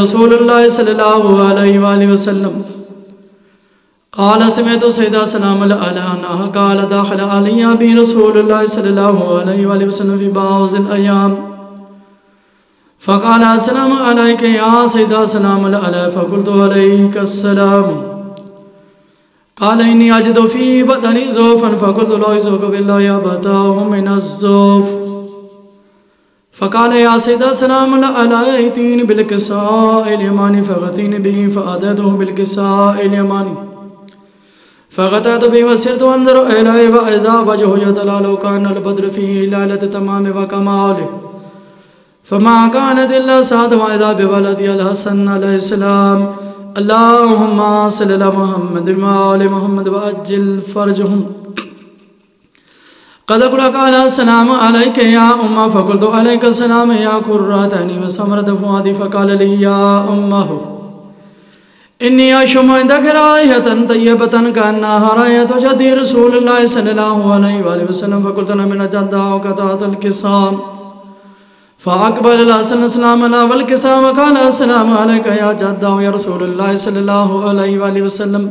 رسول اللہ صلی اللہ علیہ وآلہ وسلم قال سمعت سیدہ سلام علیہ قال داخل علی ابی رسول اللہ صلی اللہ علیہ وآلہ وسلم فی بعض الایام فقال السلام علیک یا سیدہ سلام علیہ فقلت علیک السلام قال انی اجد فی بدنی ضعفا فقلت لا یعوذ باللہ یا ابتاه من الضعف فقال يا سيدة سلام علیہ ائتینی بالکساء الیمانی فغتینی به فأتیته بالکساء الیمانی فغتات به وسرت انظر الیہ واذا وجهه يتلالو كان البدر في ليلة تمام وكمال فما كانت الا سعد واذا بولدي الحسن علیہ السلام اللهم صل على محمد وآل محمد وعجل فرجهم قد قال السلام عليك يا أمه فقلت عليك السلام يا قرة عيني وثمرة فؤادي فقال لي يا أمه إني أشم عندك رائحة طيبة كأنها رائحة جدي رسول الله صلى الله عليه وآله وسلم فقلت أنا من جدة وقطعت الكسام فأقبل الحسن السلام على والكسام وقال السلام عليك يا جدة يا رسول الله صلى الله عليه وآله وسلم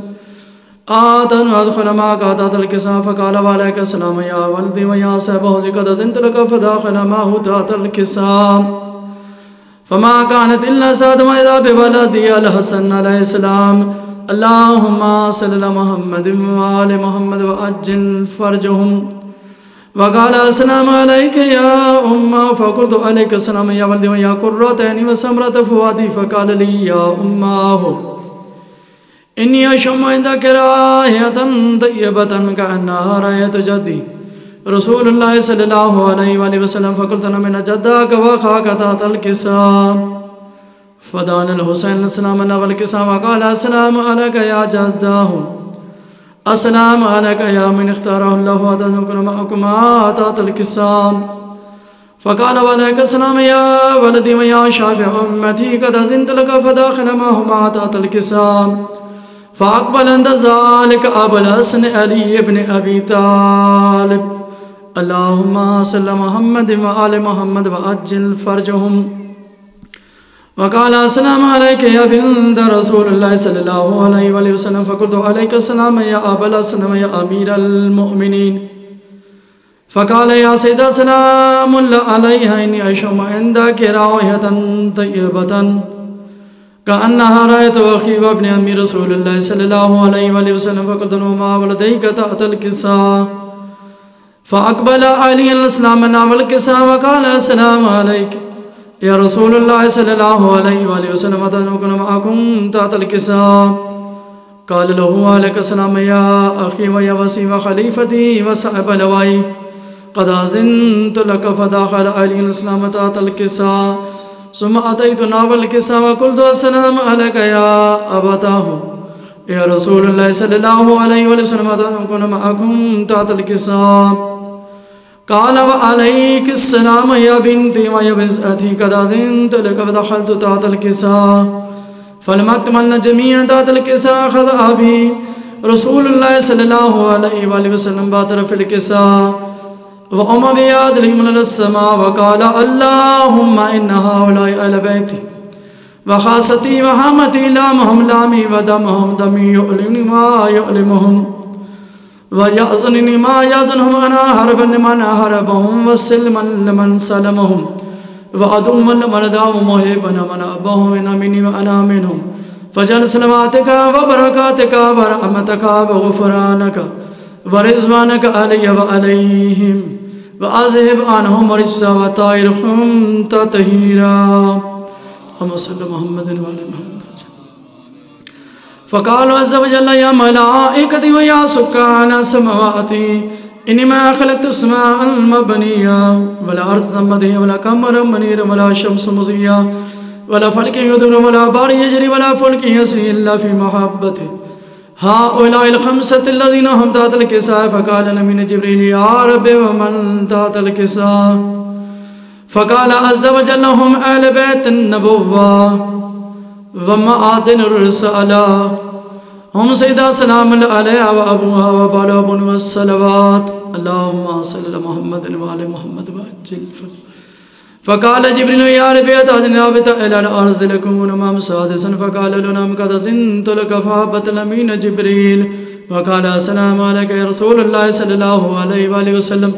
آتن وادخل ما قاطعت الكساء فقال وعليك السلام يا ولدي ويا صاحبه قد زنت لك فداخل ما تحت الكساء فما كانت إلا سعد وإذا بولدي الحسن عليه السلام اللهم صل على محمد وآل محمد وعجل فرجهم وقال السلام عليك يا أمه فقلت عليك السلام يا ولدي ويا قرة عيني وثمرة فؤادي فقال لي يا أمه إني أشم عندك رائحة طيبة كأنها رائحة جدي رسول الله صلى الله عليه وآله وسلم فقلت أنا من جدك وخاك تحت الكساء فدان الحسين السلام على والكساء وقال السلام عليك يا جداه السلام عليك يا من اختاره الله وأدنكم معكما تحت الكساء فقال وعليك السلام يا ولدي ويا شافع أمتي قد أذنت لك فداخل معهما تحت الكساء فأقبل عند ذلك أبو الحسن علي بن أبي طالب اللهم صل محمد وآل محمد وعجل فرجهم وقال السلام عليك يا بنت رسول الله صلى الله عليه وآله وسلم فقلت عليك السلام يا أبا الحسن ويا أمير المؤمنين فقال يا سيدة سلام عليها إني أشم عندك رائحة طيبة كأنها رائحة أخي وابن أمي رسول الله صلى الله عليه وآله وسلم فقلت لهما ولديك تحت الكساء فأقبل علي السلام على الكساء وقال السلام عليك يا رسول الله صلى الله عليه وآله وسلم أتنكن معكم تحت الكساء قال له عليك السلام يا أخي ويا وسي وخليفتي وصاحب لواي قد أذنت لك فدخل علي السلام تحت الكساء ثم أتيت نحو الكساء وقلت السلام عليك يا أبتاه يا رسول الله صلى الله عليه وسلم أتنكن معكم تحت الكساء قال وعليك السلام يا بنتي ويا بنتي قد أذنت لك فدخلت تحت الكساء فلما اكتملنا جميعا تحت الكساء أخذ أبي رسول الله صلى الله عليه وسلم باتر في الكساء وأم بيده من السماء وقال اللهم إن هؤلاء أهل بيتي وخاصتي وحامتي لامهم لامي ودمهم دمي يؤلمني ما يؤلمهم ويأذنني ما يأذنهم أنا هربا لمن هربهم وسلما لمن سلمهم وعدوما لمن داوم وهيبا من أباهم من مني وأنا منهم فجل سلاماتك وبركاتك ورحمتك وغفرانك ورضوانك علي وعليهم وأذهب عنهم الرجس وطهرهم تطهيرا اللهم صل على محمد وعلى محمد فقال عز وجل يا ملائكتي ويا سكان السماوات إني ما خلقت السماء المبنية ولا أرض مبنية ولا قمر منير ولا شمس مضية ولا فلك يدور ولا بحر يجري ولا فلك يسري إلا في محبته هؤلاء الخمسة الذين هم تحت الكساء فقال لمن جبريل يا رب ومن تحت الكساء فقال عز وجل هم أهل بيت النبوة ومعادن الرسالة هم سيدة سلام عليها وأبوها وبالابن والصلوات اللهم صل على محمد وعلى محمد وعجل فقال جبريل يا رب أتعدني رابطة إلى الأرض لكم نمام سادسا فقال لنام قد زنت لك فهبت الأمين جبريل وقال السلام عليك يا رسول الله صلى الله عليه وآله وسلم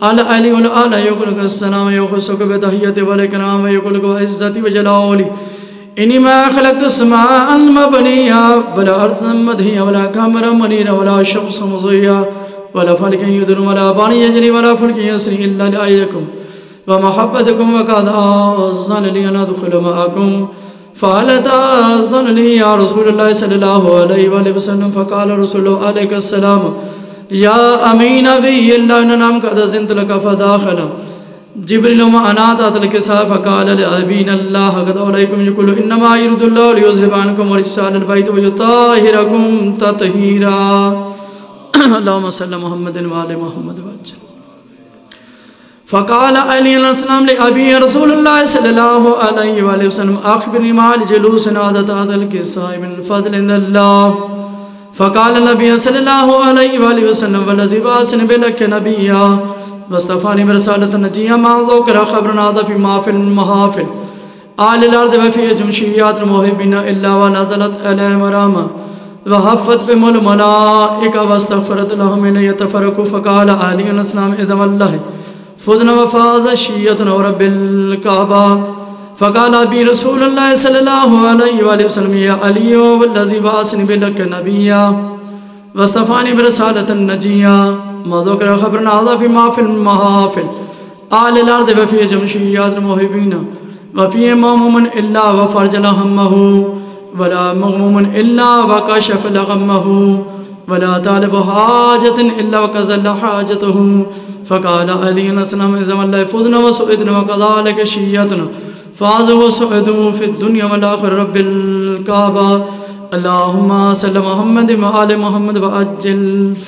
على علي والآل يقولك السلام يخصك بتحية والإكرام ويقولك وعزتي وجلالي إني ما خلقت السماء المبنية ولا أرض مدهية ولا قمر منيرا ولا شمس مضيئة ولا فلك يدر ولا باني يجري ولا فلك يسري إلا لأجلكم ومحبتكم وقد أذن لي أن أدخل معكم فهل تأذن لي يا رسول الله صلى الله عليه وآله وسلم فقال رسول الله عليك السلام يا أمين نبي الله إن نام قد أذنت لك فداخل جبريل ما أنات الكساء فقال لأبين الله قد عليكم يقول إنما يريد الله ليذهب عنكم رجال البيت ويطهركم تطهيرا اللهم صل محمد وآل محمد وجل. فقال علي عليه السلام لأبي رسول الله صلى الله عليه وآله وسلم أخبرني ما الجلوس عادة هذا الكساء من فضل الله. فقال النبي صلى الله عليه وآله وسلم والذي بعثني بك نبيا واصطفاني برسالة نجيا ما ذكر خبر هذا في محافل المحافل آل الأرض وفي جمشيات المحبين إلا ونزلت عليهم رحمة وحفت بهم الملائكة واستغفرت لهم أن يتفرقوا. فقال علي عليه السلام إذا والله فزنا وفاز شيئة ورب الكعبة. فقال أبي رسول الله صلى الله عليه وآله وسلم يا علي والذي بعثني بك نبيا واصطفاني برسالة النجية ما ذكر خبرنا هذا في محافل المحافل آل الأرض وفي جمشيات المحبين وفي مغموم إلا وفرج همه ولا مغموم إلا وكشف غمه ولا طالب حاجة إلا وكذل حاجته. فقال علي عليه السلام إذا والله فزنا وسعدنا وكذلك شيئتنا فازوا وسعدوا في الدنيا والآخرة رب الكعبة. اللهم صل محمد وآل محمد وأجل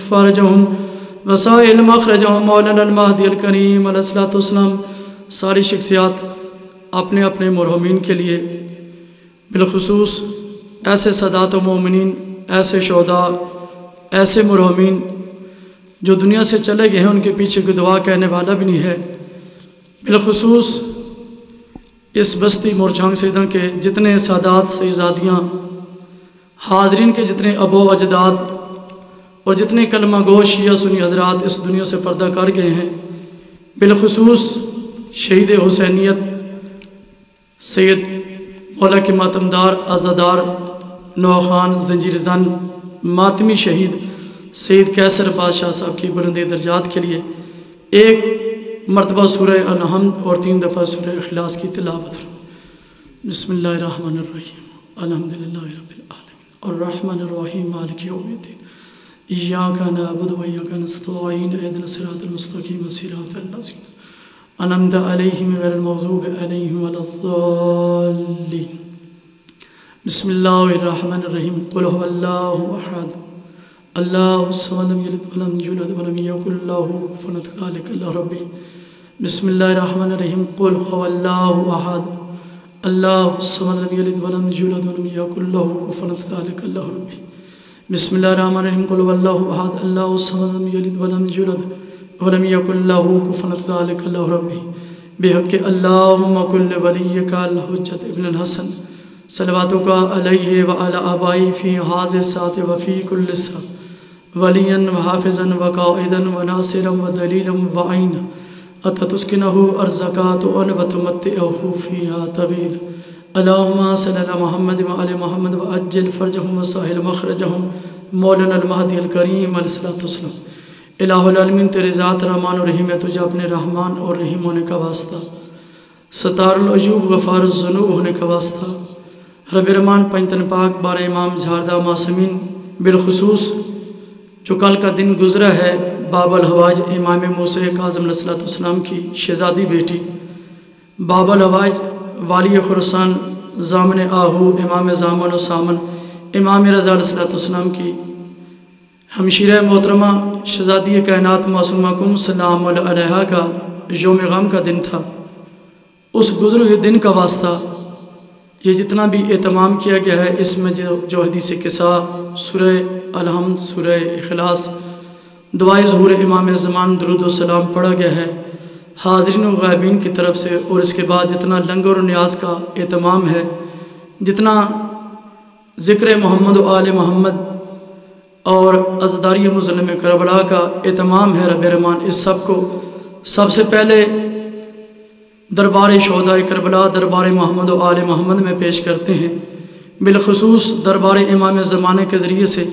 فرجهم وسائل مخرجهم مولانا المہدی الکریم علیہ الصلوۃ والسلام. ساری شخصیات اپنے اپنے مرحومین کے لیے بالخصوص ایسے سادات و مومنین ایسے شہداء ایسے مرحومین جو دنیا سے چلے گئے ہیں ان کے پیچھے کوئی دعا کہنے والا بھی نہیں ہے. بالخصوص اس بستی مورچھانگ سیدھاں کے جتنے سادات سیدزادیاں حاضرین کے جتنے ابو اجداد اور جتنے کلمہ گو شیعہ سنی حضرات اس دنیا سے پردہ کر گئے ہیں بالخصوص شہید حسینیت سید مولا کے ماتمدار عزادار نوخان زنجیر زن ماتمی شہید سید کیسر بادشاہ صاحب کی بلند درجات کے لیے ایک مرتبہ سورہ الحمد اور 3 دفعہ سورہ اخلاص کی تلاوت. بسم اللہ الرحمن الرحیم الحمدللہ رب العالمین الرحمن الرحیم مالک یوم الدین إياك نعبد وإياك نستعين اهدنا الصراط المستقيم صراط الذين أنعمت عليهم غير المغضوب عليهم ولا الضالين. بسم الله الرحمن الرحيم قل هو الله أحد الله الصمد لم يلد ولم يولد ولم يكن له كفوا أحد ذلك الله ربي. بسم الله الرحمن الرحيم قل هو الله أحد الله الصمد لم يلد ولم يولد ولم يكن له كفوا أحد ذلك الله ربي. بسم الله الرحمن الرحيم قل هو الله أحد الله الصمد لم يلد ولم يولد ولم يكن له كفوا أحد ذلك الله ربي. بحق اللهم كل وليك الحجة ابن الحسن صلواتك عليه وعلى آبائه في هذه الساعة وفي كل ساعة وليا وحافظا وقائدا وناصرا ودليلا وعينا حتى تسكنه أرزقك وتمتعه فيها طويلا. اللهم صل على محمد وعلى محمد وأجل فرجهم وسهل مخرجهم مولانا المہدی الکریم علیہ الصلوۃ والسلام. الہ العالمین تیری ذات رحمان و رحیم ہے، تجھے اپنے رحمان اور رحیم ہونے کا واسطہ، ستار العیوب غفار الذنوب ہونے کا واسطہ، رب رحمان پنجتن پاک بار امام جھاردہ معصومین بالخصوص جو کل کا دن گزرا ہے باب الحوائج امام موسیٰ کاظم علیہ الصلوۃ والسلام کی شہزادی بیٹی باب الحوائج والی خراسان زامن آہو امام زامن و سامن امام رضا علیہ الصلوۃ والسلام کی ہمشیرہ محترمہ شہزادی کائنات معصومہ کم سلام علیہا کا یوم غم کا دن تھا. اس گزرے ہوئے دن کا واسطہ یہ جتنا بھی اہتمام کیا گیا ہے اس میں جو حدیث قصہ سورہ الحمد سورہ اخلاص دعائے ظہور امام زمان درود و سلام پڑھا گیا ہے. حاضرین و غائبین کی طرف سے، اور اس کے بعد جتنا لنگر و نیاز کا اہتمام ہے، جتنا ذکر محمد و آل محمد اور عزاداری مظلم کربلا کا اہتمام ہے، رب رحمان اس سب کو سب سے پہلے دربار شہداء کربلا، دربار محمد و آل محمد میں پیش کرتے ہیں، بالخصوص دربار امام زمانے کے ذریعے سے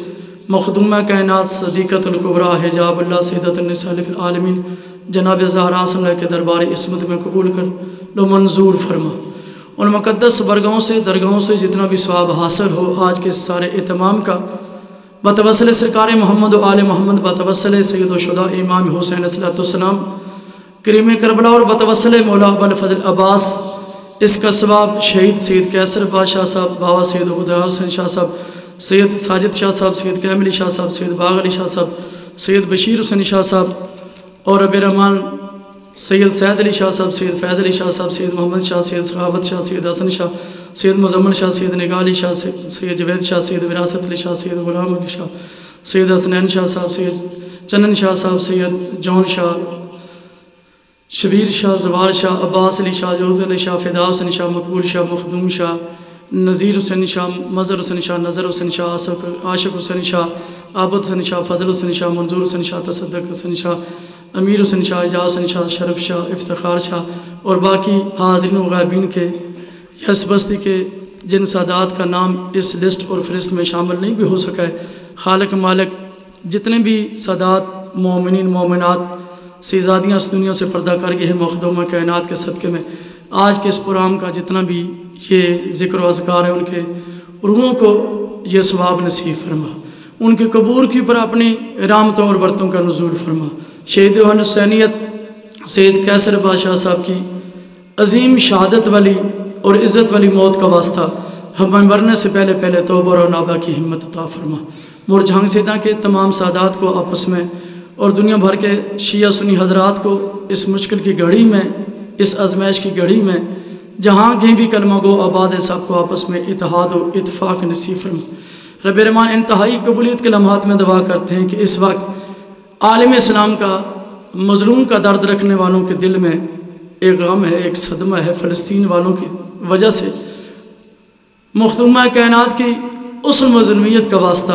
مخدومہ کائنات صدیقۃ الکبریٰ حجاب اللہ سیدۃ النساء فی العالمین جناب زہرا صلی اللہ کے دربار عصمت میں قبول کر لو، منظور فرما۔ ان مقدس برگاہوں سے، درگاہوں سے جتنا بھی ثواب حاصل ہو آج کے سارے اہتمام کا، بتوسل سرکار محمد و آل محمد، بتوسل سید الشہداء امام حسین علیہ السلام کریم کربلا، اور بتوسل مولا ابوالفضل عباس اس کا ثواب شہید سید کیسر بادشاہ صاحب، بابا سید عبداللہ حسین شاہ صاحب، سید ساجد شاہ صاحب، سید کیمل علی شاہ صاحب، سید باغ علی شاہ صاحب، سید بشیر حسین شاہ صاحب، اور رب رحمان سید سید علی شاہ صاحب، سید فیض علی شاہ صاحب، سید محمد شاہ، سید سخاوت شاہ، سید حسن شاہ، سید مزمل شاہ، سید نگاہ علی شاہ، سید جوید شاہ، سید وراثت علی شاہ، سید غلام علی شاہ، سید حسنین شاہ صاحب، سید چنن شاہ صاحب، سید جون شاہ، شبیر شاہ، زوال شاہ، عباس علی شاہ، جوہد علی شاہ، فدا حسین شاہ، مقبول شاہ، مخدوم شاہ، نذیر حسین شاہ، مظہر حسین شاہ، نظر حسین شاہ، عاشق حسین شاہ، عابد حسین شاہ، فضل حسین شاہ، منظور حسین شاہ، تصدق حسین شاہ، امیر حسین شاہ، اعجاز حسین شاہ، شرف شاہ، افتخار شاہ، اور باقی حاضرین و غائبین کے یس بستی کے جن سادات کا نام اس لسٹ اور فہرست میں شامل نہیں بھی ہو سکا ہے، خالق مالک جتنے بھی سادات مومنین مومنات سیزادیاں اس دنیا سے پردہ کر گئے ہیں مخدومہ کائنات کے صدقے میں، آج کے اس پروگرام کا جتنا بھی یہ ذکر و اذکار ہے ان کے روحوں کو یہ ثواب نصیب فرما، ان کے قبور کی پر اپنی رحمتوں اور برتوں کا نزول فرما۔ شہید حسینیت سید کیسر بادشاہ صاحب کی عظیم شہادت والی اور عزت والی موت کا واسطہ ہمیں مرنے سے پہلے پہلے توبہ اور نابہ کی ہمت عطا فرما۔ مور جہاں سیدہ کے تمام سادات کو آپس میں اور دنیا بھر کے شیعہ سنی حضرات کو اس مشکل کی گھڑی میں، اس آزمائش کی گھڑی میں جہاں کہیں بھی کلمہ گو آباد ہے، سب کو آپس میں اتحاد و اتفاق نصیب فرما۔ رب رحمان انتہائی قبولیت کے لمحات میں دعا کرتے ہیں کہ اس وقت عالم اسلام کا مظلوم کا درد رکھنے والوں کے دل میں ایک غم ہے، ایک صدمہ ہے، فلسطین والوں کی وجہ سے مخدومہ کائنات کی اس مظلومیت کا واسطہ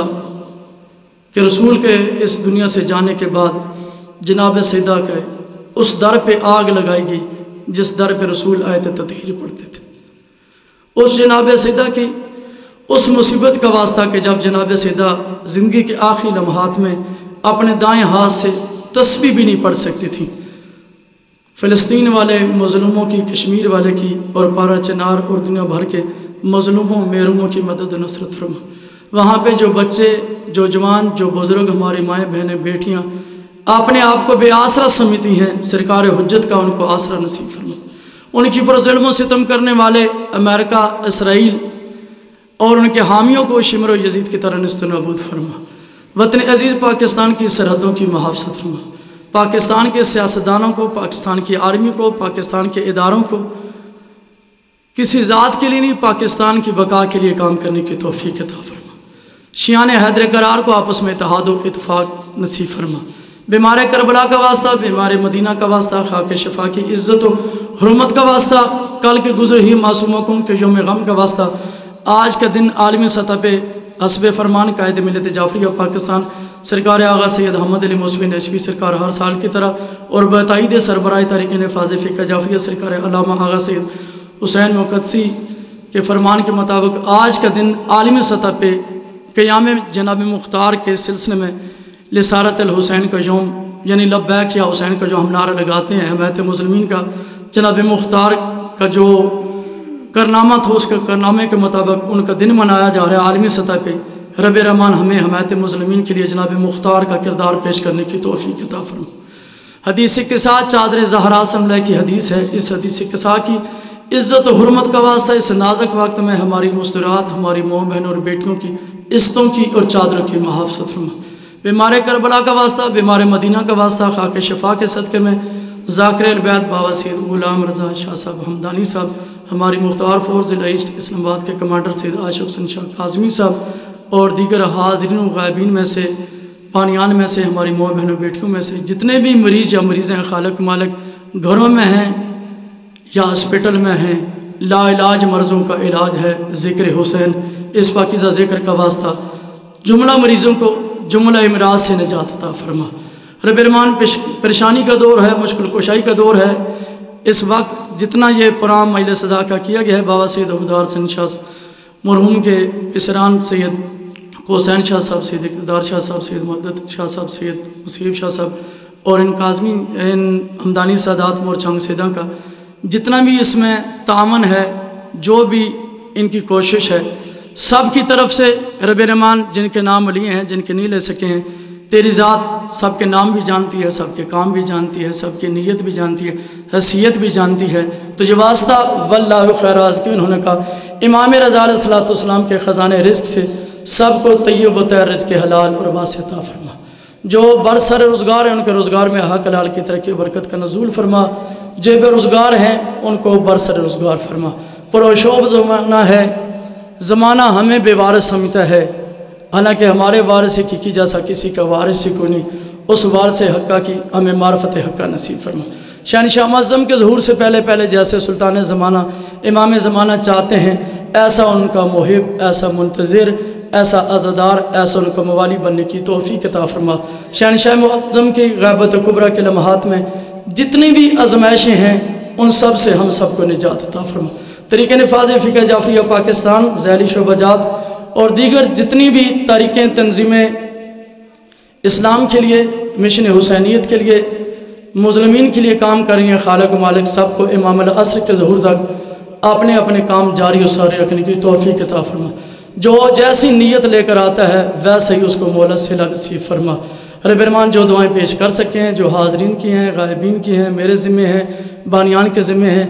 کہ رسول کے اس دنیا سے جانے کے بعد جناب سیدہ کے اس در پہ آگ لگائی گئی جس در پہ رسول آیت تطہیر پڑھتے تھے، اس جناب سیدہ کی اس مصیبت کا واسطہ کہ جب جناب سیدہ زندگی کے آخری لمحات میں اپنے دائیں ہاتھ سے تسبیح بھی نہیں پڑھ سکتی تھی، فلسطین والے مظلوموں کی، کشمیر والے کی، اور پارا چنار اور دنیا بھر کے مظلوموں محروموں کی مدد و نصرت فرما۔ وہاں پہ جو بچے، جو جوان، جو بزرگ، ہماری مائیں بہنیں بیٹیاں اپنے آپ کو بے آسرا سمجھتی ہیں، سرکار حجت کا ان کو آسرا نصیب فرما۔ ان کی پر ظلم و ستم کرنے والے امریکہ، اسرائیل اور ان کے حامیوں کو شمر و یزید کی طرح نیست و نابود فرما۔ وطن عزیز پاکستان کی سرحدوں کی محافظت فرما، پاکستان کے سیاستدانوں کو، پاکستان کی آرمی کو، پاکستان کے اداروں کو کسی ذات کے لیے نہیں، پاکستان کی بقا کے لیے کام کرنے کی توفیق عطا فرما۔ شیعان حیدر قرار کو آپس میں اتحاد و اتفاق نصیب فرما۔ بیمار کربلا کا واسطہ، بیمار مدینہ کا واسطہ، خاک شفا کی عزت و حرمت کا واسطہ، کل کے گزر ہی معصوموں کے یوم غم کا واسطہ، آج کا دن عالمی سطح پہ حسب فرمان قائد ملت جعفریہ پاکستان سرکار آغا سید احمد علی موسوی نجفی سرکار ہر سال کی طرح اور بتائید سربراہ تاریخ نفاذ فقہ جعفریہ سرکار علامہ آغا سید حسین مقدسی کے فرمان کے مطابق آج کا دن عالمی سطح پہ قیام جناب مختار کے سلسلے میں لسارت الحسین کا یوم، یعنی لبیک یا حسین کا جو ہم نعرہ لگاتے ہیں، حمایت مسلمین کا جناب مختار کا جو کارنامہ تھا، اس کے کارنامے کے مطابق ان کا دن منایا جا رہا ہے عالمی سطح پہ۔ رب رحمان ہمیں حمایت مسلمین کے لیے جناب مختار کا کردار پیش کرنے کی توفیق عطا فرما۔ حدیث کے ساتھ چادر زہرا صلی اللہ کی حدیث ہے، اس حدیث کے ساتھ کی عزت و حرمت کا واسطہ اس نازک وقت میں ہماری مستورات، ہماری ماں بہنوں اور بیٹیوں کی عزتوں کی اور چادروں کی محافظت فرما۔ بیمار کربلا کا واسطہ، بیمار مدینہ کا واسطہ، خاک شفا کے صدقے میں ذاکر البیت بابا سید غلام رضا شاہ صاحب ہمدانی صاحب، ہماری مختار فورز العیسٹ اسلام آباد کے کمانڈر سید عاشق حسین شاہ کاظمی صاحب اور دیگر حاضرین و غائبین میں سے، پانیان میں سے، ہماری ماں بہنوں بیٹیوں میں سے جتنے بھی مریض یا مریض ہیں، خالق مالک گھروں میں ہیں یا ہاسپٹل میں ہیں، لا علاج مرضوں کا علاج ہے ذکر حسین، اس پاکیزہ ذکر کا واسطہ جملہ مریضوں کو جملہ امراض سے نجات عطا فرما۔ رب الرحمن پریشانی کا دور ہے، مشکل کشائی کا دور ہے۔ اس وقت جتنا یہ پرام مجلس سزا کا کیا گیا ہے، بابا سید عبدالدار حسین شاہ مرحوم کے پسران سید حسین شاہ صاحب، سید اقتدار شاہ صاحب، سید محدت شاہ صاحب، سید مصیب شاہ صاحب اور ان کاظمی ان ہمدانی سادات مورچانگ سیدہ کا جتنا بھی اس میں تعاون ہے، جو بھی ان کی کوشش ہے، سب کی طرف سے رب الرحمن جن کے نام لیے ہیں، جن کے نہیں لے سکے ہیں، تیری ذات سب کے نام بھی جانتی ہے، سب کے کام بھی جانتی ہے، سب کی نیت بھی جانتی ہے، حیثیت بھی جانتی ہے۔ تو یہ واسطہ واللہ خیر رازقین انہوں نے کہا امام رضا علیہ السلام کے خزانے رزق سے سب کو طیب و طاہر رزق حلال اور واسع عطا فرما۔ جو برسر روزگار ہیں ان کے روزگار میں حق حلال کی ترقی و برکت کا نزول فرما، جو بے روزگار ہیں ان کو برسر روزگار فرما۔ پروشوب زمانہ ہے، زمانہ ہمیں بے وارث سمجھتا ہے، حالانکہ ہمارے وارث کی جیسا کسی کا وارث ہی کوئی نہیں۔ اس وارث حقہ کی ہمیں معرفت حقہ نصیب فرما۔ شہنشاہ معظم کے ظہور سے پہلے جیسے سلطان زمانہ امام زمانہ چاہتے ہیں، ایسا ان کا محب، ایسا منتظر، ایسا عزادار، ایسا ان کو موالی بننے کی توفیق عطا فرما۔ شہنشاہ معظم کی غیبت کبریٰ کے لمحات میں جتنی بھی آزمائشیں ہیں ان سب سے ہم سب کو نجات عطا فرما۔ طریقہ نفاذ فقہ جعفریہ پاکستان، ذیلی شعبہ جات اور دیگر جتنی بھی تاریخیں تنظیمیں اسلام کے لیے، مشن حسینیت کے لیے، مظلومین کے لیے کام کر رہی ہیں، خالق و مالک سب کو امام العصر کے ظہور تک اپنے اپنے کام جاری و ساری رکھنے کی توفیق عطا فرما۔ جو جیسی نیت لے کر آتا ہے ویسے ہی اس کو مولت صلہ نصیب فرما۔ رب الرحمن جو دعائیں پیش کر سکے ہیں، جو حاضرین کی ہیں، غائبین کی ہیں، میرے ذمہ ہیں، بانیان کے ذمہ ہیں،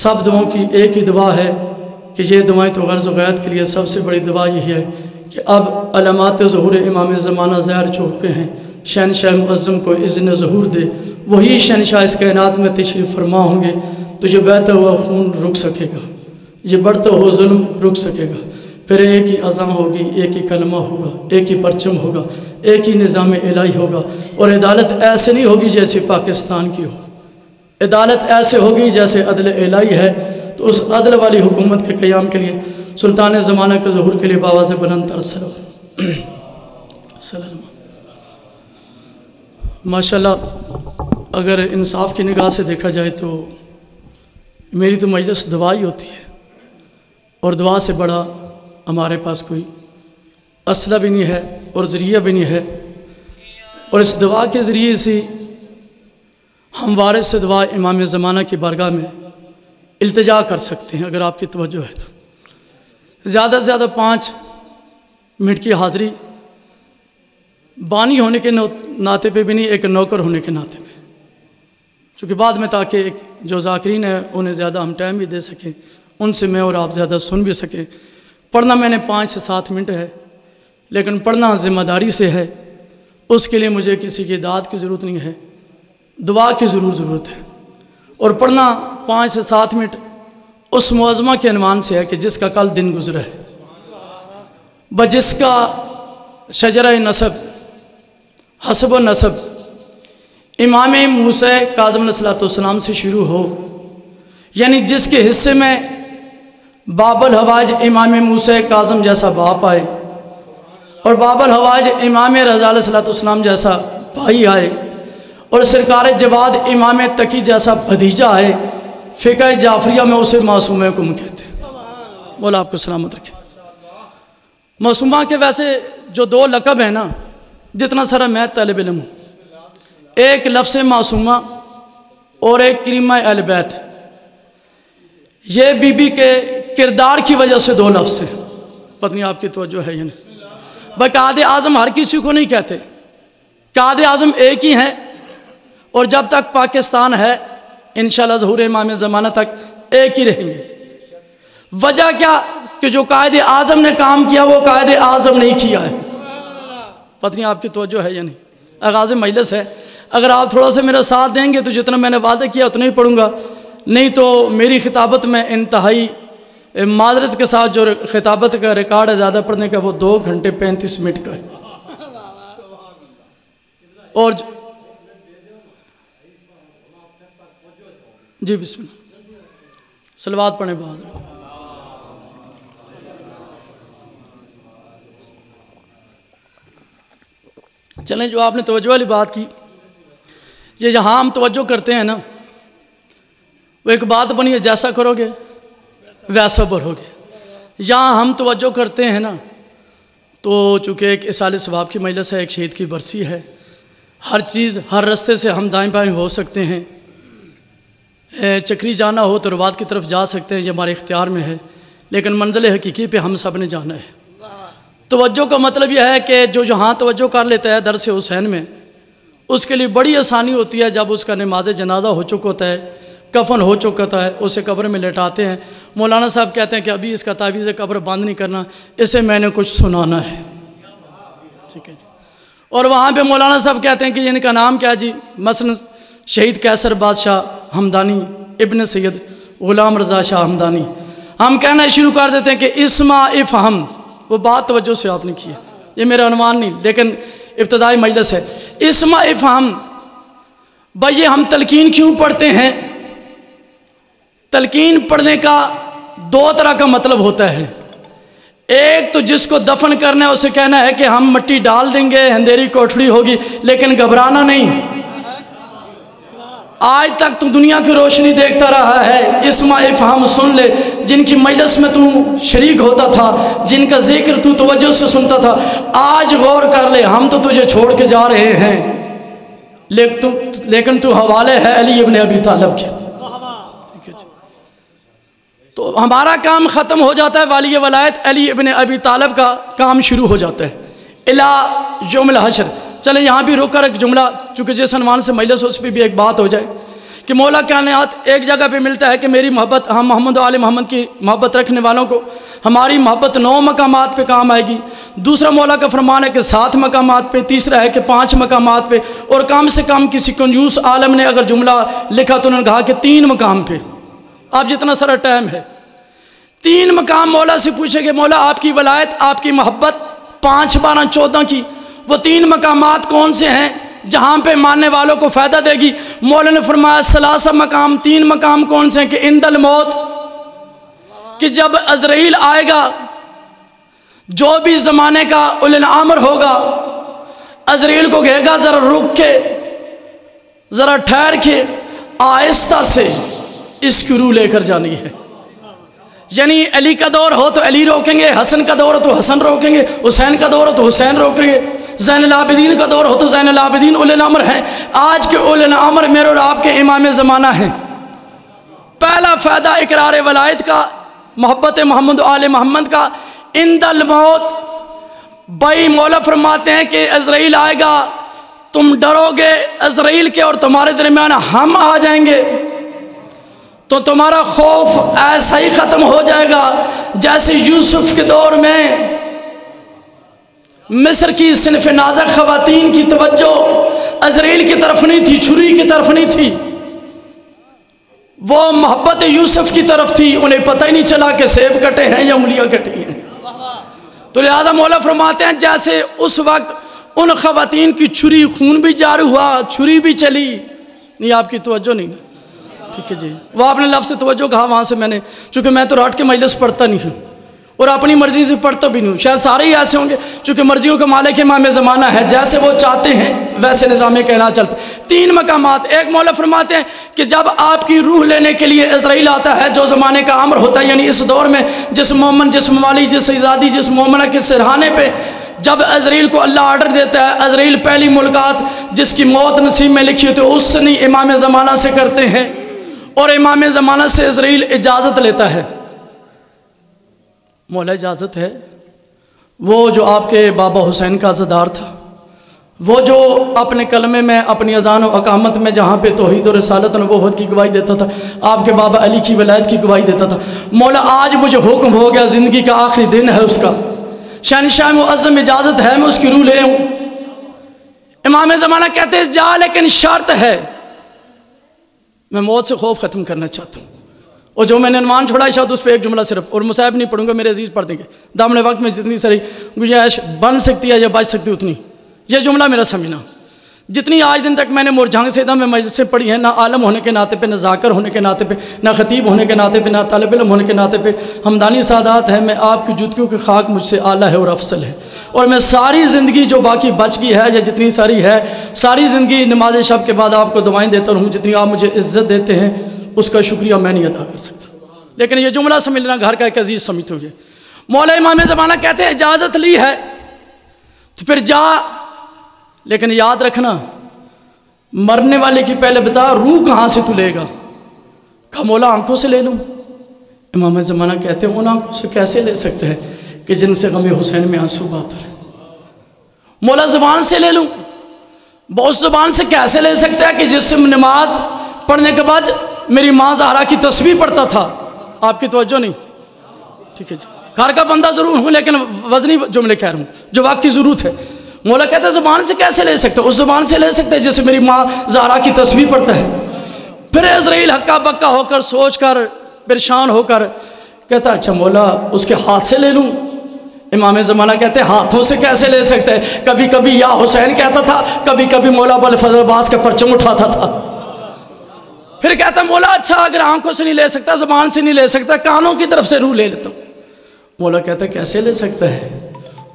سب دعاؤں کی ایک ہی دعا ہے کہ یہ دعائیں تو غرض و غیرت کے لیے سب سے بڑی دعا یہی ہے کہ اب علامات ظہور امام زمانہ ظاہر چوک پہ ہیں، شہنشاہ معظم کو اذن ظہور دے، وہی شہنشاہ اس کائنات میں تشریف فرما ہوں گے تو یہ بہتا ہوا خون رک سکے گا، یہ بڑھتا ہوا ظلم رک سکے گا، پھر ایک ہی اذان ہوگی، ایک ہی کلمہ ہوگا، ایک ہی پرچم ہوگا، ایک ہی نظام الہی ہوگا، اور عدالت ایسے نہیں ہوگی جیسے پاکستان کی ہو، عدالت ایسے ہوگی جیسے عدل الہی ہے۔ تو اس عدل والی حکومت کے قیام کے لیے، سلطان زمانہ کے ظہور کے لیے باواز بلند تر سلام۔ ماشاءاللہ اگر انصاف کی نگاہ سے دیکھا جائے تو میری تو مجلس دعا ہی ہوتی ہے، اور دعا سے بڑا ہمارے پاس کوئی اسلحہ بھی نہیں ہے اور ذریعہ بھی نہیں ہے، اور اس دعا کے ذریعے سے ہم وارث سے دعا امام زمانہ کی بارگاہ میں التجا کر سکتے ہیں اگر آپ کی توجہ ہے تو۔ زیادہ سے زیادہ 5 منٹ کی حاضری، بانی ہونے کے ناطے پہ بھی نہیں، ایک نوکر ہونے کے ناطے پہ، چونکہ بعد میں تاکہ جو ذاکرین ہیں انہیں زیادہ ہم ٹائم بھی دے سکیں، ان سے میں اور آپ زیادہ سن بھی سکیں۔ پڑھنا میں نے 5 سے 7 منٹ ہے، لیکن پڑھنا ذمہ داری سے ہے، اس کے لیے مجھے کسی کی داد کی ضرورت نہیں ہے، دعا کی ضرورت ہے، اور پڑھنا 5 سے 7 منٹ اس معظمہ کے عنوان سے ہے کہ جس کا کل دن گزرا ہے، بجس کا شجرہ نسب، حسب و نسب امام موسیٰ کاظم علیہ السلام سے شروع ہو، یعنی جس کے حصے میں باب الحوائج امام موسیٰ کاظم جیسا باپ آئے، اور باب الحوائج امام رضا علیہ السلام جیسا بھائی آئے، اور سرکار جواد امام تقی جیسا بھتیجا آئے، فقہ جعفریہ میں اسے معصومہ کم کہتے ہیں۔ مولا آپ کو سلامت رکھے۔ معصومہ کے ویسے جو 2 لقب ہیں نا، جتنا سارا میں طالب علم ہوں، ایک لفظ معصومہ اور ایک کریمہ اہل بیت، یہ بی بی کے کردار کی وجہ سے 2 لفظ ہیں، پتہ نہیں آپ کی توجہ ہے یا نہیں۔ بھائی قائد اعظم ہر کسی کو نہیں کہتے، قائد اعظم ایک ہی ہیں، اور جب تک پاکستان ہے انشاءاللہ ظہور امام زمانہ تک ایک ہی رہیں گے۔ وجہ کیا کہ جو قائد اعظم نے کام کیا وہ قائد اعظم نہیں کیا ہے۔ پتہ نہیں آپ کی توجہ ہے یا نہیں۔ آغاز مجلس ہے، اگر آپ تھوڑا سا میرا ساتھ دیں گے تو جتنا میں نے وعدہ کیا اتنا ہی پڑھوں گا، نہیں تو میری خطابت میں انتہائی معذرت کے ساتھ جو خطابت کا ریکارڈ ہے زیادہ پڑھنے کا وہ 2 گھنٹے 35 منٹ کا ہے، اور جی بسم اللہ، صلوات پڑھیں بعد. چلیں، جو آپ نے توجہ والی بات کی، یہ جہاں ہم توجہ کرتے ہیں نا، وہ ایک بات بنی ہے، جیسا کرو گے ویسا بھرو گے. یہاں ہم توجہ کرتے ہیں نا، تو چونکہ ایک اصال ثواب کی مجلس ہے، ایک شہید کی برسی ہے، ہر چیز ہر رستے سے ہم دائیں بائیں ہو سکتے ہیں. چکری جانا ہو تو روات کی طرف جا سکتے ہیں، یہ ہمارے اختیار میں ہے، لیکن منزل حقیقی پہ ہم سب نے جانا ہے. توجہ کا مطلب یہ ہے کہ جو جہاں توجہ کر لیتا ہے درس حسین میں، اس کے لیے بڑی آسانی ہوتی ہے. جب اس کا نماز جنازہ ہو چکا ہوتا ہے، کفن ہو چکا ہوتا ہے، اسے قبر میں لٹاتے ہیں. مولانا صاحب کہتے ہیں کہ ابھی اس کا تعویذ قبر بند نہیں کرنا، اسے میں نے کچھ سنانا ہے. ٹھیک ہے جی. اور وہاں پہ مولانا صاحب کہتے ہیں کہ ان کا نام کیا جی، مثلا شہید کیسر بادشاہ ہمدانی ابن سید غلام رضا شاہ ہمدانی. ہم کہنا شروع کر دیتے ہیں کہ اسما افہم. وہ بات توجہ سے آپ نے کی ہے، یہ میرا عنوان نہیں لیکن ابتدائی مجلس ہے. اسما افہم. بھائی یہ ہم تلقین کیوں پڑھتے ہیں؟ تلقین پڑھنے کا دو طرح کا مطلب ہوتا ہے. ایک تو جس کو دفن کرنا ہے اسے کہنا ہے کہ ہم مٹی ڈال دیں گے، اندھیری کوٹھڑی ہوگی، لیکن گھبرانا نہیں. آج تک تو دنیا کی روشنی دیکھتا رہا ہے. اسما افہام سن لے. جن کی مجلس میں تو شریک ہوتا تھا، جن کا ذکر تو توجہ سے سنتا تھا، آج غور کر لے. ہم تو تجھے چھوڑ کے جا رہے ہیں، لیکن تو حوالے ہے علی ابن ابی طالب کے. ٹھیک ہے جی. تو ہمارا کام ختم ہو جاتا ہے، والی ولایت علی ابن ابی طالب کا کام شروع ہو جاتا ہے الی یوم الحشر. چلیں یہاں بھی رک کر ایک جملہ، چونکہ جس عنوان سے مجلس اس پہ بھی ایک بات ہو جائے کہ مولا کائنات ایک جگہ پہ ملتا ہے کہ میری محبت، ہم محمد و آل محمد کی محبت رکھنے والوں کو ہماری محبت 9 مقامات پہ کام آئے گی. دوسرا مولا کا فرمان ہے کہ 7 مقامات پہ، تیسرا ہے کہ 5 مقامات پہ، اور کم سے کم کسی کنجوس عالم نے اگر جملہ لکھا تو انہوں نے کہا کہ 3 مقام پہ. آپ جتنا سارا ٹائم ہے 3 مقام مولا سے پوچھے کہ مولا آپ کی ولایت، آپ کی محبت 5 12 14 کی، وہ 3 مقامات کون سے ہیں جہاں پہ ماننے والوں کو فائدہ دے گی؟ مولا نے فرمایا ثلاثہ مقام. 3 مقام کون سے ہیں؟ کہ عند الموت، کہ جب عزرائیل آئے گا، جو بھی زمانے کا اولی الامر ہوگا، عزرائیل کو کہے گا ذرا رک کے، ذرا ٹھہر کے، آہستہ سے اس کی روح لے کر جانی ہے. یعنی علی کا دور ہو تو علی روکیں گے، حسن کا دور ہو تو حسن روکیں گے، حسین کا دور ہو تو حسین روکیں گے، زین العابدین کا دور ہو تو زین العابدین اولی الامر ہیں. آج کے اولی الامر میرے اور آپ کے امام زمانہ ہیں. پہلا فائدہ اقرار ولایت کا، محبت محمد و آل محمد کا. عند الموت، بھائی مولا فرماتے ہیں کہ عزرائیل آئے گا، تم ڈرو گے عزرائیل کے اور تمہارے درمیان ہم آ جائیں گے تو تمہارا خوف ایسا ہی ختم ہو جائے گا جیسے یوسف کے دور میں مصر کی صنف نازک خواتین کی توجہ عزرائیل کی طرف نہیں تھی، چھری کی طرف نہیں تھی، وہ محبت یوسف کی طرف تھی. انہیں پتہ ہی نہیں چلا کہ سیب کٹے ہیں یا انگلیاں کٹی ہیں. تو لہذا مولا فرماتے ہیں جیسے اس وقت ان خواتین کی چھری، خون بھی جاری ہوا، چھری بھی چلی. نہیں آپ کی توجہ نہیں نا. ٹھیک ہے جی. وہ آپ نے لفظ سے توجہ کہا، وہاں سے میں نے، چونکہ میں تو رات کے مجلس پڑھتا نہیں ہوں اور اپنی مرضی سے پڑھتا بھی نہیں ہوں. شاید سارے ہی ایسے ہوں گے، چونکہ مرضیوں کا مالک امام زمانہ ہے، جیسے وہ چاہتے ہیں ویسے نظام کائنات چلتا. 3 مقامات. ایک مولا فرماتے ہیں کہ جب آپ کی روح لینے کے لیے عزرائیل آتا ہے، جو زمانے کا امر ہوتا ہے، یعنی اس دور میں جس مومن، جس موالی، جس آزادی، جس مومنہ کے سرہانے پہ جب عزرائیل کو اللہ آرڈر دیتا ہے، عزرائیل پہلی ملاقات جس کی موت نصیب میں لکھی ہوتی ہے اس سے نہیں، امام زمانہ سے کرتے ہیں، اور امام زمانہ سے عزرائیل اجازت لیتا ہے. مولا اجازت ہے. وہ جو آپ کے بابا حسین کا عزادار تھا، وہ جو اپنے کلمے میں، اپنی اذان و اقامت میں جہاں پہ توحید و رسالت و نبوت کی گواہی دیتا تھا، آپ کے بابا علی کی ولایت کی گواہی دیتا تھا. مولا آج مجھے حکم ہو گیا، زندگی کا آخری دن ہے اس کا، شہنشاہ معظم اجازت ہے میں اس کی روح لے ہوں. امام زمانہ کہتے ہیں جا، لیکن شرط ہے، میں موت سے خوف ختم کرنا چاہتا ہوں. اور جو میں نے عنوان چھوڑا ہے شاید اس پہ ایک جملہ صرف، اور مصاحب نہیں پڑھوں گا، میرے عزیز پڑھ دیں گے. دامن وقت میں جتنی ساری گنجائش بن سکتی ہے یا بچ سکتی اتنی، یہ جملہ میرا سمجھنا. جتنی آج دن تک میں نے مرجھانگ سیدہ میں مجلسیں پڑھی ہیں، نہ عالم ہونے کے ناطے پہ، نہ ذاکر ہونے کے ناطے پہ، نہ خطیب ہونے کے ناطے پہ، نہ طالب علم ہونے کے ناطے پہ ہمدانی سادات ہیں، میں آپ کی جوتیوں کی خاک مجھ سے اعلیٰ ہے اور افضل ہے. اور میں ساری زندگی جو باقی بچ گئی ہے یا جتنی ساری ہے، ساری زندگی نماز شب کے بعد آپ کو دعائیں دیتا رہوں. جتنی آپ مجھے عزت دیتے ہیں اس کا شکریہ میں نہیں ادا کر سکتا. لیکن یہ جملہ سمجھ لینا، گھر کا ایک عزیز سمجھتے ہوئے، مولا امام زمانہ کہتے ہیں اجازت لی ہے تو پھر جا، لیکن یاد رکھنا مرنے والے کی پہلے بتا روح کہاں سے تو لے گا. کہا مولا آنکھوں سے لے لوں. امام زمانہ کہتے ہیں ان آنکھوں سے کیسے لے سکتے ہیں کہ جن سے غم حسین میں آنسو بہتے ہیں. مولا زبان سے لے لوں. بہت زبان سے کیسے لے سکتا ہے کہ جس سے نماز پڑھنے کے بعد میری ماں زہرا کی تسبیح پڑھتا تھا. آپ کی توجہ نہیں؟ ٹھیک ہے جی، گھر کا بندہ ضرور ہوں لیکن وزنی جملے کہہ رہا ہوں جو واقعی ضرورت ہے. مولا کہتا ہے زبان سے کیسے لے سکتے؟ اس زبان سے لے سکتے جس سے میری ماں زہرا کی تسبیح پڑھتا ہے. پھر عزرائیل ہکا بکا ہو کر سوچ کر پریشان ہو کر کہتا اچھا مولا اس کے ہاتھ سے لے لوں. امام زمانہ کہتے ہیں ہاتھوں سے کیسے لے سکتے؟ کبھی کبھی یا حسین کہتا تھا، کبھی کبھی مولا ابوالفضل عباس کا پرچم اٹھاتا تھا. پھر کہتا مولا اچھا اگر آنکھوں سے نہیں لے سکتا، زبان سے نہیں لے سکتا، کانوں کی طرف سے روح لے لیتا ہوں. مولا کہتا کیسے لے سکتا ہے؟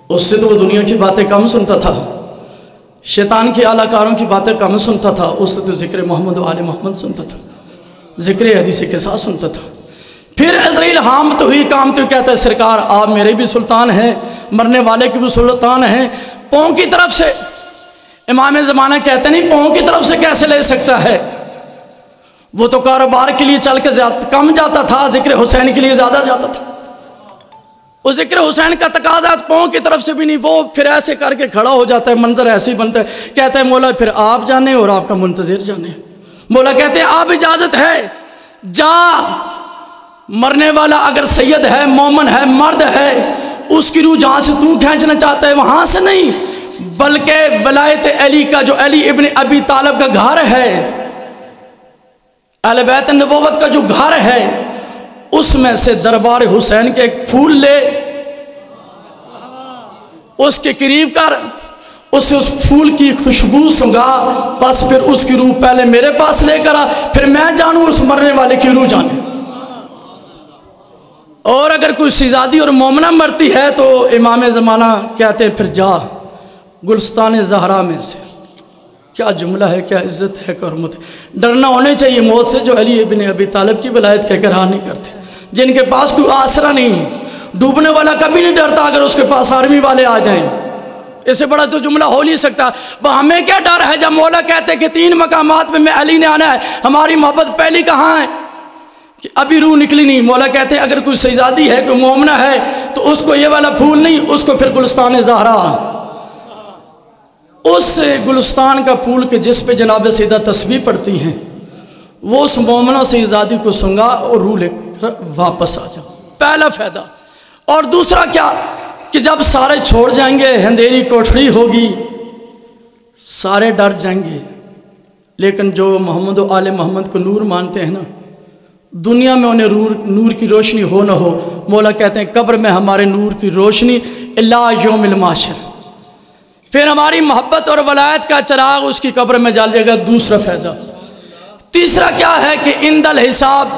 اس سے تو وہ دنیا کی باتیں کم سنتا تھا، شیطان کی اعلیٰ کاروں کی باتیں کم سنتا تھا. اس سے تو ذکر محمد و آل محمد سنتا تھا، ذکر حدیث کے ساتھ سنتا تھا. پھر عزرائیل حام تو ہوئی کام تو کہتا ہے سرکار آپ میرے بھی سلطان ہیں، مرنے والے کی بھی سلطان ہیں. پاؤں کی طرف سے امام زمانہ کہتے نہیں پاؤں کی طرف سے کیسے لے سکتا ہے؟ وہ تو کاروبار کے لیے چل کے کم جاتا تھا، ذکر حسین کے لیے زیادہ جاتا تھا. وہ ذکر حسین کا تقاضا پاؤں کی طرف سے بھی نہیں، وہ پھر ایسے کر کے کھڑا ہو جاتا ہے، منظر ایسے ہی بنتا ہے. کہتا ہے مولا پھر آپ جانے اور آپ کا منتظر جانے. مولا کہتے ہیں آپ اجازت ہے جا. مرنے والا اگر سید ہے، مومن ہے، مرد ہے، اس کی روح جہاں سے تو کھینچنا چاہتا ہے وہاں سے نہیں، بلکہ ولایت علی کا جو علی ابن ابی طالب کا گھر ہے، اہل بیت النبوت کا جو گھر ہے، اس میں سے دربار حسین کے ایک پھول لے، اس کے قریب کر، اس پھول کی خوشبو سنگا، بس پھر اس کی روح پہلے میرے پاس لے کر آ، پھر میں جانوں اس مرنے والے کی روح جانے. اور اگر کوئی شہزادی اور مومنہ مرتی ہے تو امام زمانہ کہتے ہیں پھر جا گلستان زہرا میں سے. کیا جملہ ہے، کیا عزت ہے، کیا حرمت ہے. ڈرنا ہونے چاہیے موت سے جو علی ابن ابی طالب کی ولایت کہہ کر ہاں نہیں کرتے، جن کے پاس کوئی آسرا نہیں. ڈوبنے والا کبھی نہیں ڈرتا اگر اس کے پاس آرمی والے آ جائیں. اس سے بڑا تو جملہ ہو نہیں سکتا. وہ ہمیں کیا ڈر ہے جب مولا کہتے کہ 3 مقامات میں علی نے آنا ہے، ہماری محبت پہلی کہاں ہے کہ ابھی روح نکلی نہیں. مولا کہتے ہیں اگر کوئی شہزادی ہے، کوئی مومنہ ہے، تو اس کو یہ والا پھول نہیں، اس کو پھر گلستان زہرا، اس گلستان کا پھول کے جس پہ جناب سیدہ تسبیح پڑھتی ہیں، وہ اس مومنہ شہزادی کو سنگا اور روح لے کر واپس آ جا. پہلا فائدہ. اور دوسرا کیا کہ جب سارے چھوڑ جائیں گے، اندھیری کوٹھڑی ہوگی، سارے ڈر جائیں گے، لیکن جو محمد و آل محمد کو نور مانتے ہیں نا، دنیا میں انہیں نور کی روشنی ہو نہ ہو، مولا کہتے ہیں قبر میں ہمارے نور کی روشنی الا یوم المحشر. پھر ہماری محبت اور ولایت کا چراغ اس کی قبر میں جل جائے گا. دوسرا فائدہ. تیسرا کیا ہے کہ عند الحساب،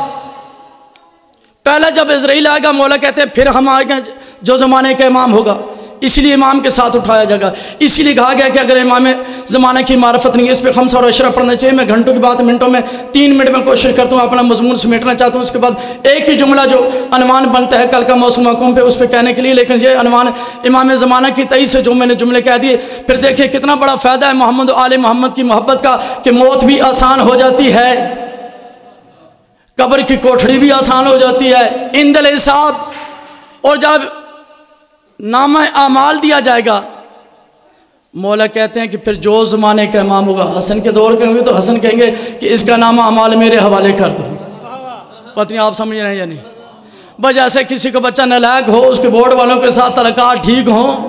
پہلا جب عزرائیل آئے گا مولا کہتے ہیں پھر ہم آئے گا جو زمانے کا امام ہوگا، اس لیے امام کے ساتھ اٹھایا جائے گا. اسی لیے کہا گیا کہ اگر امام زمانہ کی معرفت نہیں ہے، اس پہ 5 اور عشرہ پڑھنا چاہیے. میں گھنٹوں کی بات منٹوں میں 3 منٹ میں کوشش کرتا ہوں اپنا مضمون سمیٹنا چاہتا ہوں. اس کے بعد ایک ہی جملہ جو عنوان بنتا ہے کل کا موسم حکم پہ، اس پہ کہنے کے لیے، لیکن یہ عنوان امام زمانہ کی تئیس سے جو میں نے جملے کہہ دیے. پھر دیکھیں کتنا بڑا فائدہ ہے محمد و آل محمد کی محبت کا کہ موت بھی آسان ہو جاتی ہے، قبر کی کوٹھڑی بھی آسان ہو جاتی ہے عند الحساب. اور جب نامہ اعمال دیا جائے گا، مولا کہتے ہیں کہ پھر جو زمانے کا امام ہوگا، حسن کے دور کے ہوں گے تو حسن کہیں گے کہ اس کا نامہ اعمال میرے حوالے کر دو. پتہ نہیں آپ سمجھ رہے ہیں یا نہیں. بس ایسے کسی کو بچہ نالائق ہو، اس کے بورڈ والوں کے ساتھ تعلقات ٹھیک ہوں،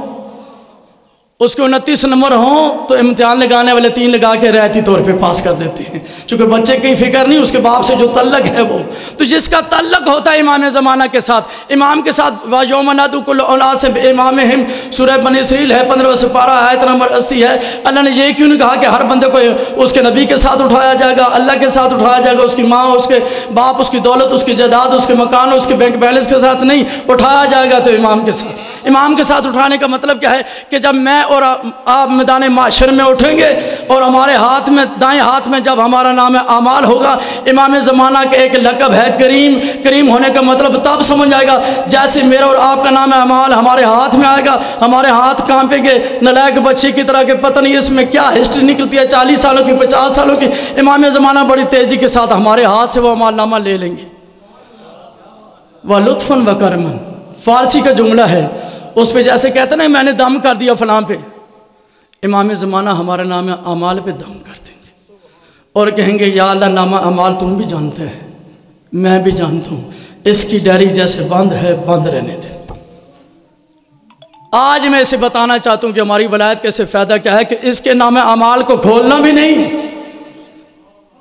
اس کے 29 نمبر ہوں تو امتحان لگانے والے 3 لگا کے رعایتی طور پہ پاس کر دیتے ہیں، چونکہ بچے کی فکر نہیں، اس کے باپ سے جو تعلق ہے وہ تو جس کا تعلق ہوتا ہے امام زمانہ کے ساتھ، امام کے ساتھ وَيَوْمَ نَدْعُو كُلَّ أُنَاسٍ بِإِمَامِهِمْ، سورہ بنی اسرائیل ہے 15 سپارہ آیت نمبر 80 ہے۔ اللہ نے یہ کیوں نہیں کہا کہ ہر بندے کو اس کے نبی کے ساتھ اٹھایا جائے گا، اللہ کے ساتھ اٹھایا جائے گا، اس کی ماں، اس کے باپ، اس کی دولت، اس کی جائیداد، اس کے مکان، اس کے بینک بیلنس کے ساتھ نہیں اٹھایا جائے گا، تو امام کے ساتھ۔ امام کے ساتھ اٹھانے کا مطلب کیا ہے کہ جب میں اور آپ میدان معاشر میں اٹھیں گے اور ہمارے ہاتھ میں، دائیں ہاتھ میں جب ہمارا نام اعمال ہوگا، امام زمانہ کا ایک لقب ہے کریم۔ کریم ہونے کا مطلب تب سمجھ آئے گا جیسے میرا اور آپ کا نام اعمال ہمارے ہاتھ میں آئے گا، ہمارے ہاتھ کانپیں گے نالائق بچے کی طرح، کہ پتہ نہیں اس میں کیا ہسٹری نکلتی ہے، 40 سالوں کی، 50 سالوں کی۔ امام زمانہ بڑی تیزی کے ساتھ ہمارے ہاتھ سے وہ اعمال نامہ لے لیں گے۔ وَلُطْفًا وَكَرْمًا فارسی کا جملہ ہے، اس پہ جیسے کہتے ہیں نا میں نے دم کر دیا فلاں پہ، امام زمانہ ہمارا نام اعمال پہ دم کر دیں گے اور کہیں گے یا اللہ نام اعمال تم بھی جانتے ہیں، میں بھی جانتا ہوں، اس کی ڈائری جیسے بند ہے بند رہنے دے۔ آج میں اسے بتانا چاہتا ہوں کہ ہماری ولایت کا سے فائدہ کیا ہے کہ اس کے نام اعمال کو کھولنا بھی نہیں،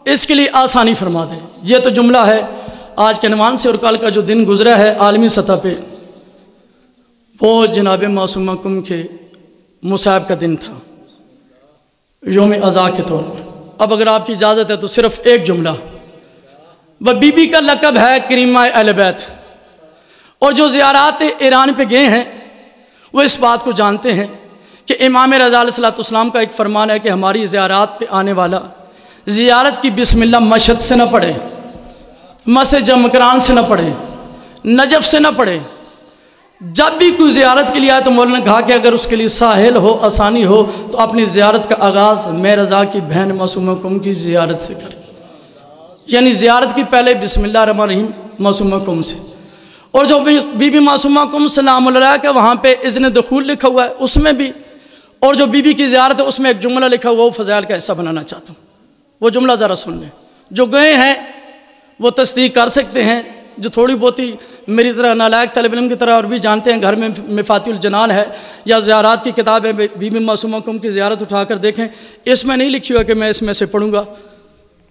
اس کے لیے آسانی فرما دے۔ یہ تو جملہ ہے آج کے عنوان سے، اور کل کا جو دن گزرا ہے عالمی سطح پہ وہ جناب معصومہ کم کے مصائب کا دن تھا، یوم عزا کے طور پر۔ اب اگر آپ کی اجازت ہے تو صرف ایک جملہ، وہ بی بی کا لقب ہے کریمہ اہل بیت، اور جو زیارات ایران پہ گئے ہیں وہ اس بات کو جانتے ہیں کہ امام رضا علیہ السلام کا ایک فرمان ہے کہ ہماری زیارات پہ آنے والا زیارت کی بسم اللہ مشہد سے نہ پڑھے، مسجد جمکران سے نہ پڑھے، نجف سے نہ پڑھے۔ جب بھی کوئی زیارت کے لیے آئے تو مولانا نے کہا کہ اگر اس کے لیے ساحل ہو، آسانی ہو، تو اپنی زیارت کا آغاز میں رضا کی بہن معصومہ کم کی زیارت سے کرے، یعنی زیارت کی پہلے بسم اللہ الرحمن الرحیم معصومہ کم سے۔ اور جو بی بی معصومہ کم سلام اللہ کا وہاں پہ اذن دخول لکھا ہوا ہے اس میں بھی، اور جو بی بی کی زیارت ہے اس میں ایک جملہ لکھا ہوا، وہ فضائل کا حصہ بنانا چاہتا ہوں، وہ جملہ ذرا سن لیں۔ جو گئے ہیں وہ تصدیق کر سکتے ہیں، جو تھوڑی بہت ہی میری طرح نالائق طالب علم کی طرح اور بھی جانتے ہیں، گھر میں مفاتیح الجنان ہے یا زیارات کی کتاب ہے، بی بی معصومہ کم کی زیارت اٹھا کر دیکھیں، اس میں نہیں لکھی ہوا کہ میں اس میں سے پڑھوں گا،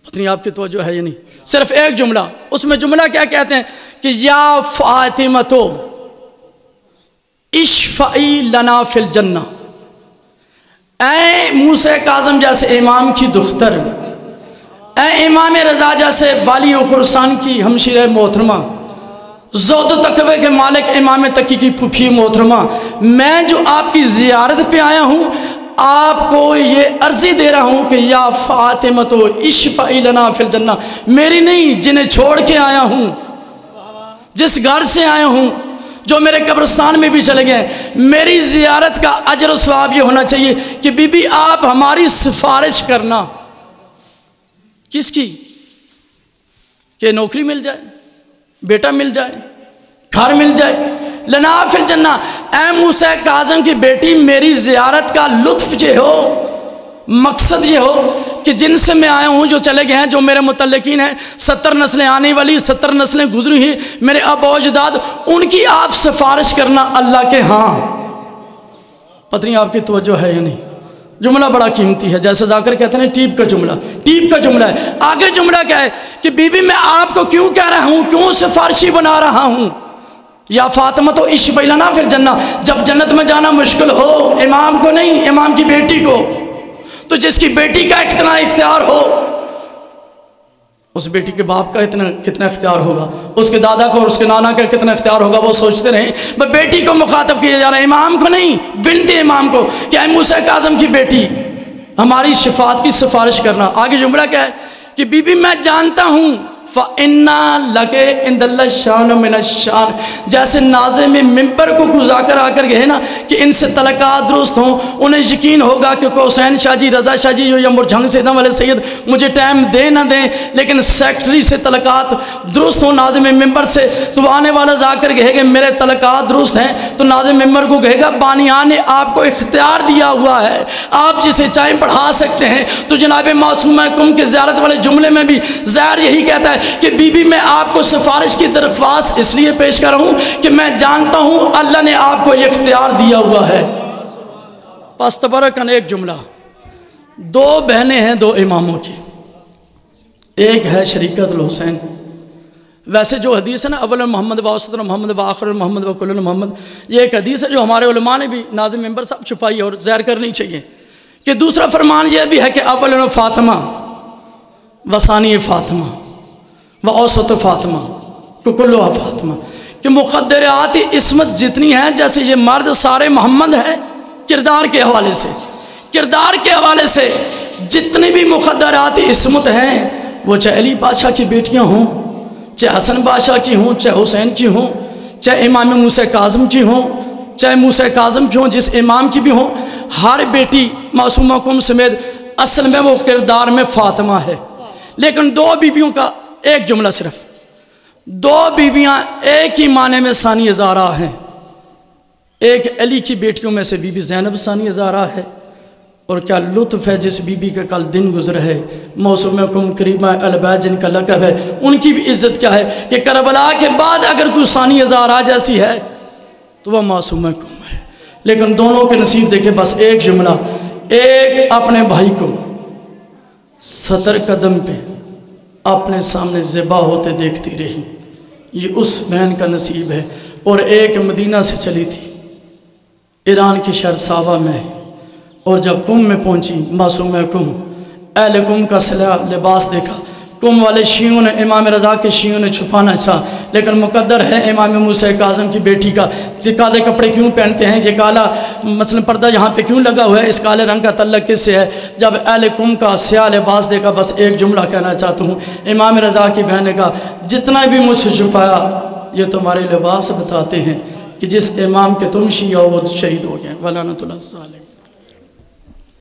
پتہ نہیں آپ کی توجہ ہے یا نہیں، صرف ایک جملہ، اس میں جملہ کیا کہتے ہیں کہ یا فاطمہ اشفعی لنا فی الجنہ، اے موسیٰ کاظم جیسے امام کی دختر، اے امام رضا جیسے والی و خراسان کی ہمشیرہ محترمہ، زہد و تقوی کے مالک امام تقی کی پھوپھی محترمہ، میں جو آپ کی زیارت پہ آیا ہوں آپ کو یہ عرضی دے رہا ہوں کہ یا فاطمہ اشفعی لنا فی الجنہ، میری نہیں جنہیں چھوڑ کے آیا ہوں، جس گھر سے آیا ہوں، جو میرے قبرستان میں بھی چلے گئے، میری زیارت کا اجر و ثواب یہ ہونا چاہیے کہ بی بی آپ ہماری سفارش کرنا۔ کس کی؟ کہ نوکری مل جائے، بیٹا مل جائے، گھر مل جائے، لنا فی الجنہ، اے موسیٰ کاظم کی بیٹی میری زیارت کا لطف یہ ہو، مقصد یہ ہو کہ جن سے میں آیا ہوں جو چلے گئے ہیں، جو میرے متعلقین ہیں، 70 نسلیں آنے والی، 70 نسلیں گزری ہیں، میرے ابا و اجداد، ان کی آپ سفارش کرنا اللہ کے ہاں۔ پتہ نہیں آپ کی توجہ ہے یا نہیں، جملہ بڑا قیمتی ہے، جیسے ذاکر کہتے ہیں ٹیپ کا جملہ، ٹیپ کا جملہ ہے۔ آگے جملہ کیا ہے کہ بی بی میں آپ کو کیوں کہہ رہا ہوں، کیوں سفارشی بنا رہا ہوں، یا فاطمہ اشفعی لنا فی الجنہ، جب جنت میں جانا مشکل ہو، امام کو نہیں، امام کی بیٹی کو، تو جس کی بیٹی کا اتنا اختیار ہو، اس بیٹی کے باپ کا کتنا اختیار ہوگا، اس کے دادا کو اور اس کے نانا کا کتنا اختیار ہوگا، وہ سوچتے رہیں۔ بس بیٹی کو مخاطب کیا جا رہا ہے، امام کو نہیں، بنت امام کو، کہ اے موسیٰ کاظم کی بیٹی ہماری شفاعت کی سفارش کرنا۔ آگے جملہ کیا ہے کہ بی بی میں جانتا ہوں فَإِنَّا لَكَ عِنْدَ اللَّهِ شَانٌ مِّنَ الشَّانِ، جیسے ناظم ممبر کو گزا کر آ کر گئے نا کہ ان سے تعلقات درست ہوں، انہیں یقین ہوگا کہ حسین شاہ جی، رضا شاہ جی یا مرجھنگ سیدنا والے سید مجھے ٹائم دے نہ دیں، لیکن سیکٹری سے تعلقات درست ہوں ناظم ممبر سے، تو آنے والا جا کر کہے گا میرے تعلقات درست ہیں، تو ناظم ممبر کو کہے گا بانیان نے آپ کو اختیار دیا ہوا ہے، آپ جسے چاہیں پڑھا سکتے ہیں۔ تو جناب معصومہ کم کے زیارت والے جملے میں بھی ظاہر یہی کہتا ہے کہ بی بی میں آپ کو سفارش کی درخواست اس لیے پیش کر رہا ہوں کہ میں جانتا ہوں اللہ نے آپ کو یہ اختیار دیا ہوا ہے۔ پس تبرکن ایک جملہ، دو بہنیں ہیں دو اماموں کی، ایک ہے شریکت الحسین. ویسے جو حدیث ہے نا اول محمد و اوسط محمد و آخر محمد و کل محمد، یہ ایک حدیث ہے جو ہمارے علماء نے بھی ناظم ممبر صاحب چھپائی اور ظاہر کرنی چاہیے کہ دوسرا فرمان یہ بھی ہے کہ اول فاطمہ و ثانی فاطمہ و اوسط فاطمہ و کلھا فاطمہ، کہ مقدرات عصمت جتنی ہیں جیسے یہ مرد سارے محمد ہیں کردار کے حوالے سے، کردار کے حوالے سے جتنی بھی مقدرات عصمت ہیں وہ چاہے علی بادشاہ کی بیٹیاں ہوں، چاہے حسن بادشاہ کی ہوں، چاہے حسین کی ہوں، چاہے امام موسیٰ کاظم کی ہوں، چاہے موسیٰ کاظم کی ہوں، جس امام کی بھی ہوں، ہر بیٹی معصومہ کم سمیت اصل میں وہ کردار میں فاطمہ ہے. لیکن دو بیویوں کا ایک جملہ، صرف دو بیویاں ایک ہی معنی میں ثانی زہرا ہیں. ایک علی کی بیٹیوں میں سے بی بی زینب ثانی زہرا ہے، اور کیا لطف ہے جس بی بی کا کل دن گزر ہے، موسم کم کریمہ البیت جن کا لقب ہے، ان کی بھی عزت کیا ہے کہ کربلا کے بعد اگر کوئی ثانی زہرا جیسی ہے تو وہ معصومہ کم ہے. لیکن دونوں کے نصیب دیکھے بس ایک جملہ، ایک اپنے بھائی کو 70 قدم پہ اپنے سامنے ذبح ہوتے دیکھتی رہی، یہ اس بہن کا نصیب ہے. اور ایک مدینہ سے چلی تھی ایران کی شہر ساوا میں، اور جب کم میں پہنچی معصومہ کم، اہل کم کا سلاح لباس دیکھا، کم والے شیعوں نے امام رضا کے شیعوں نے چھپانا چاہا، لیکن مقدر ہے امام موسیٰ کاظم کی بیٹی کا یہ کالے کپڑے کیوں پہنتے ہیں، یہ کالا مثلا پردہ یہاں پہ کیوں لگا ہوا ہے، اس کالے رنگ کا تعلق کس سے ہے. جب اہل کم کا سیاہ لباس دیکھا بس ایک جملہ کہنا چاہتا ہوں، امام رضا کی بہن کا جتنا بھی مجھ سے چھپایا یہ تمہارے لباس بتاتے ہیں کہ جس امام کے تم شیعہ وہ شہید ہو گئے. ولعنت اللہ علیہ.